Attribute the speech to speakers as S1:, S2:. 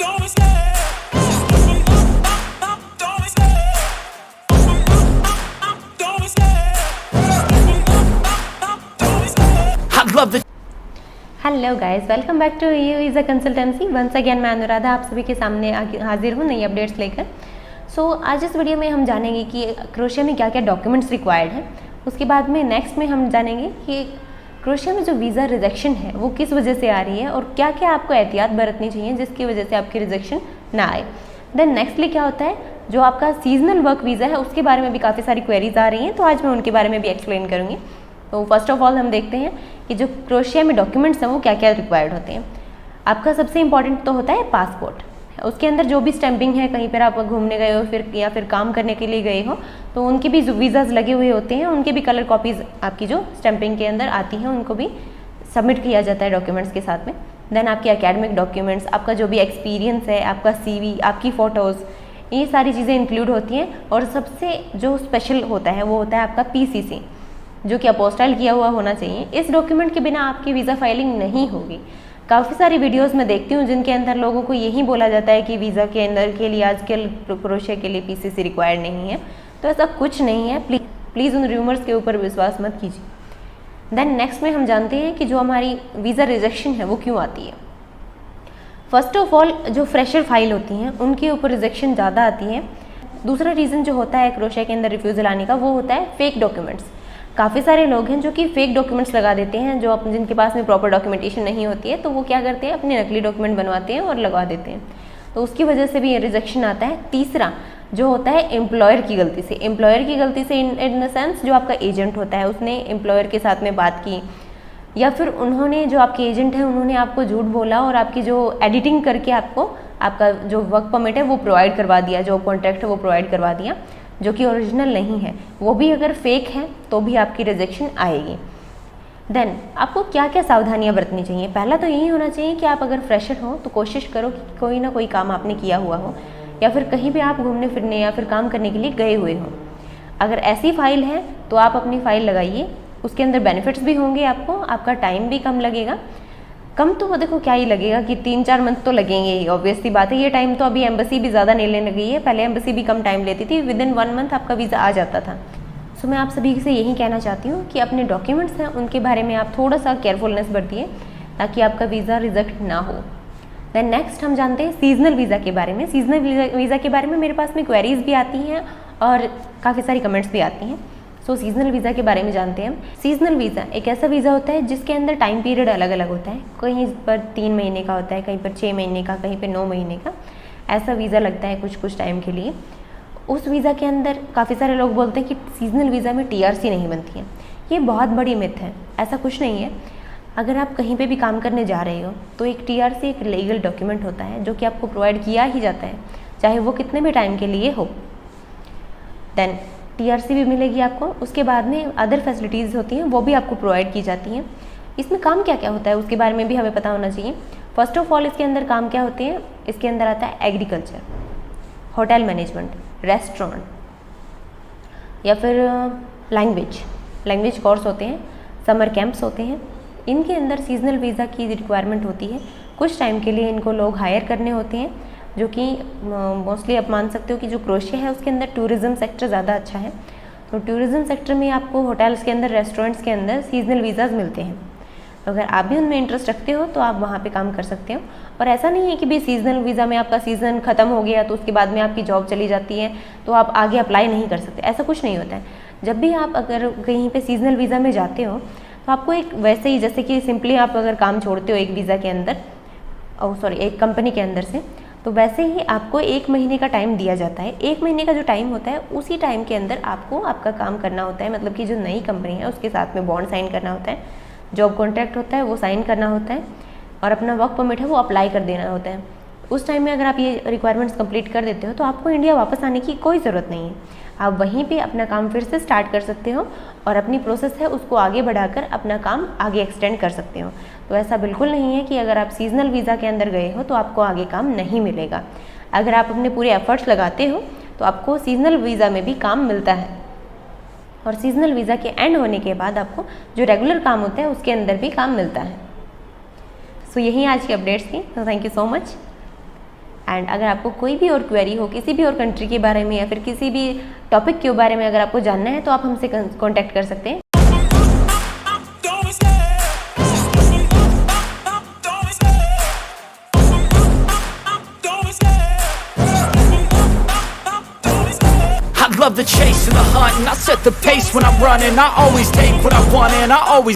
S1: Hello guys, welcome back to U visa consultancy. Once again मैं अनुराधा आप सभी के सामने हाजिर हूँ नई अपडेट्स लेकर। आज इस वीडियो में हम जानेंगे कि क्रोशिया में क्या क्या डॉक्यूमेंट्स रिक्वायर्ड हैं। उसके बाद में नेक्स्ट में हम जानेंगे कि क्रोशिया में जो वीज़ा रिजेक्शन है वो किस वजह से आ रही है और क्या क्या आपको एहतियात बरतनी चाहिए जिसकी वजह से आपकी रिजेक्शन ना आए। देन नेक्स्टली क्या होता है, जो आपका सीजनल वर्क वीज़ा है उसके बारे में भी काफ़ी सारी क्वेरीज आ रही हैं, तो आज मैं उनके बारे में भी एक्सप्लेन करूँगी। तो फर्स्ट ऑफ ऑल हम देखते हैं कि जो क्रोशिया में डॉक्यूमेंट्स हैं वो क्या क्या रिक्वायर्ड होते हैं। आपका सबसे इंपॉर्टेंट तो होता है पासपोर्ट। उसके अंदर जो भी स्टैंपिंग है, कहीं पर आप घूमने गए हो या फिर काम करने के लिए गए हो तो उनके भी जो वीज़ाज लगे हुए होते हैं उनके भी कलर कॉपीज़ आपकी जो स्टैंपिंग के अंदर आती हैं उनको भी सबमिट किया जाता है डॉक्यूमेंट्स के साथ में। देन आपके एकेडमिक डॉक्यूमेंट्स, आपका जो भी एक्सपीरियंस है, आपका CV, आपकी फ़ोटोज़, ये सारी चीज़ें इंक्लूड होती हैं। और सबसे जो स्पेशल होता है वो होता है आपका PCC, जो कि अपोस्टाइल किया हुआ होना चाहिए। इस डॉक्यूमेंट के बिना आपकी वीज़ा फाइलिंग नहीं होगी। काफ़ी सारी वीडियोस में देखती हूँ जिनके अंदर लोगों को यही बोला जाता है कि वीज़ा के अंदर के लिए आजकल क्रोशिया के लिए PCC रिक्वायर्ड नहीं है, तो ऐसा कुछ नहीं है। प्लीज़ उन रूमर्स के ऊपर विश्वास मत कीजिए। देन नेक्स्ट में हम जानते हैं कि जो हमारी वीज़ा रिजेक्शन है वो क्यों आती है। फर्स्ट ऑफ ऑल जो फ्रेशर फाइल होती हैं उनके ऊपर रिजेक्शन ज़्यादा आती है। दूसरा रीज़न जो होता है क्रोशिया के अंदर रिफ्यूज़ल आने का वो होता है फेक डॉक्यूमेंट्स। काफ़ी सारे लोग हैं जो कि फेक डॉक्यूमेंट्स लगा देते हैं, जो जिनके पास में प्रॉपर डॉक्यूमेंटेशन नहीं होती है, तो वो क्या करते हैं, अपने नकली डॉक्यूमेंट बनवाते हैं और लगवा देते हैं, तो उसकी वजह से भी रिजेक्शन आता है। तीसरा जो होता है एम्प्लॉयर की गलती से। एम्प्लॉयर की गलती से इन द सेंस जो आपका एजेंट होता है उसने एम्प्लॉयर के साथ में बात की, या फिर उन्होंने जो आपके एजेंट हैं उन्होंने आपको झूठ बोला और आपकी जो एडिटिंग करके आपको आपका जो वर्क परमिट है वो प्रोवाइड करवा दिया, जो कॉन्ट्रैक्ट है वो प्रोवाइड करवा दिया, जो कि ओरिजिनल नहीं है। वो भी अगर फेक है तो भी आपकी रिजेक्शन आएगी। देन आपको क्या क्या सावधानियां बरतनी चाहिए। पहला तो यही होना चाहिए कि आप अगर फ्रेशर हो तो कोशिश करो कि कोई ना कोई काम आपने किया हुआ हो, या फिर कहीं भी आप घूमने फिरने या फिर काम करने के लिए गए हुए हो। अगर ऐसी फाइल है तो आप अपनी फ़ाइल लगाइए, उसके अंदर बेनिफिट्स भी होंगे आपको, आपका टाइम भी कम लगेगा। कम तो देखो क्या ही लगेगा कि 3-4 मंथ तो लगेंगे ही, ऑब्वियस सी बात है। ये टाइम तो अभी एम्बेसी भी ज़्यादा नहीं लेने लगी है, पहले एम्बेसी भी कम टाइम लेती थी, विदिन 1 मंथ आपका वीज़ा आ जाता था। सो मैं आप सभी से यही कहना चाहती हूँ कि अपने डॉक्यूमेंट्स हैं उनके बारे में आप थोड़ा सा केयरफुलनेस बरतिए ताकि आपका वीज़ा रिजेक्ट ना हो। देन नेक्स्ट हम जानते हैं सीजनल वीज़ा के बारे में। सीजनल वीज़ा के बारे में मेरे पास में क्वेरीज भी आती हैं और काफ़ी सारी कमेंट्स भी आती हैं। सीजनल वीज़ा के बारे में जानते हैं हम। सीजनल वीज़ा एक ऐसा वीज़ा होता है जिसके अंदर टाइम पीरियड अलग अलग होता है। कहीं पर 3 महीने का होता है, कहीं पर 6 महीने का, कहीं पर 9 महीने का, ऐसा वीज़ा लगता है कुछ टाइम के लिए। उस वीज़ा के अंदर काफ़ी सारे लोग बोलते हैं कि सीजनल वीज़ा में TRC नहीं बनती है। ये बहुत बड़ी मिथ है, ऐसा कुछ नहीं है। अगर आप कहीं पर भी काम करने जा रहे हो तो एक TRC एक लीगल डॉक्यूमेंट होता है जो कि आपको प्रोवाइड किया ही जाता है, चाहे वो कितने भी टाइम के लिए हो। देन TRC भी मिलेगी आपको। उसके बाद में अदर फैसिलिटीज़ होती हैं वो भी आपको प्रोवाइड की जाती हैं। इसमें काम क्या क्या होता है उसके बारे में भी हमें पता होना चाहिए। फर्स्ट ऑफ ऑल इसके अंदर काम क्या होते हैं, इसके अंदर आता है एग्रीकल्चर, होटल मैनेजमेंट, रेस्टोरेंट, या फिर लैंग्वेज कोर्स होते हैं, समर कैंप्स होते हैं। इनके अंदर सीजनल वीज़ा की रिक्वायरमेंट होती है। कुछ टाइम के लिए इनको लोग हायर करने होते हैं, जो कि मोस्टली आप मान सकते हो कि जो क्रोशिया है उसके अंदर टूरिज़्म सेक्टर ज़्यादा अच्छा है। तो टूरिज़्म सेक्टर में आपको होटल्स के अंदर, रेस्टोरेंट्स के अंदर सीजनल वीज़ाज़ मिलते हैं। अगर आप भी उनमें इंटरेस्ट रखते हो तो आप वहाँ पे काम कर सकते हो। और ऐसा नहीं है कि भी सीजनल वीज़ा में आपका सीज़न ख़त्म हो गया तो उसके बाद में आपकी जॉब चली जाती है तो आप आगे अप्लाई नहीं कर सकते, ऐसा कुछ नहीं होता है। जब भी आप अगर कहीं पर सीजनल वीज़ा में जाते हो तो आपको एक वैसे ही, जैसे कि सिंपली आप अगर काम छोड़ते हो एक वीज़ा के अंदर, एक कंपनी के अंदर से, तो वैसे ही आपको 1 महीने का टाइम दिया जाता है। 1 महीने का जो टाइम होता है उसी टाइम के अंदर आपको आपका काम करना होता है। मतलब कि जो नई कंपनी है उसके साथ में बॉन्ड साइन करना होता है, जॉब कॉन्ट्रैक्ट होता है वो साइन करना होता है, और अपना वर्क परमिट है वो अप्लाई कर देना होता है। उस टाइम में अगर आप ये रिक्वायरमेंट्स कंप्लीट कर देते हो तो आपको इंडिया वापस आने की कोई ज़रूरत नहीं है। आप वहीं पे अपना काम फिर से स्टार्ट कर सकते हो और अपनी प्रोसेस है उसको आगे बढ़ाकर अपना काम आगे एक्सटेंड कर सकते हो। तो ऐसा बिल्कुल नहीं है कि अगर आप सीजनल वीज़ा के अंदर गए हो तो आपको आगे काम नहीं मिलेगा। अगर आप अपने पूरे एफर्ट्स लगाते हो तो आपको सीजनल वीज़ा में भी काम मिलता है, और सीजनल वीज़ा के एंड होने के बाद आपको जो रेगुलर काम होते हैं उसके अंदर भी काम मिलता है। सो यही आज की अपडेट्स थी। तो thank you so much. And अगर आपको कोई भी और क्वेरी हो किसी भी और कंट्री के बारे में या फिर किसी भी टॉपिक के बारे में अगर आपको जानना है तो आप हमसे कॉन्टैक्ट कर सकते हैं।
S2: I love the chase and the hunt, and I set the pace when I'm running. I always take what I want and I always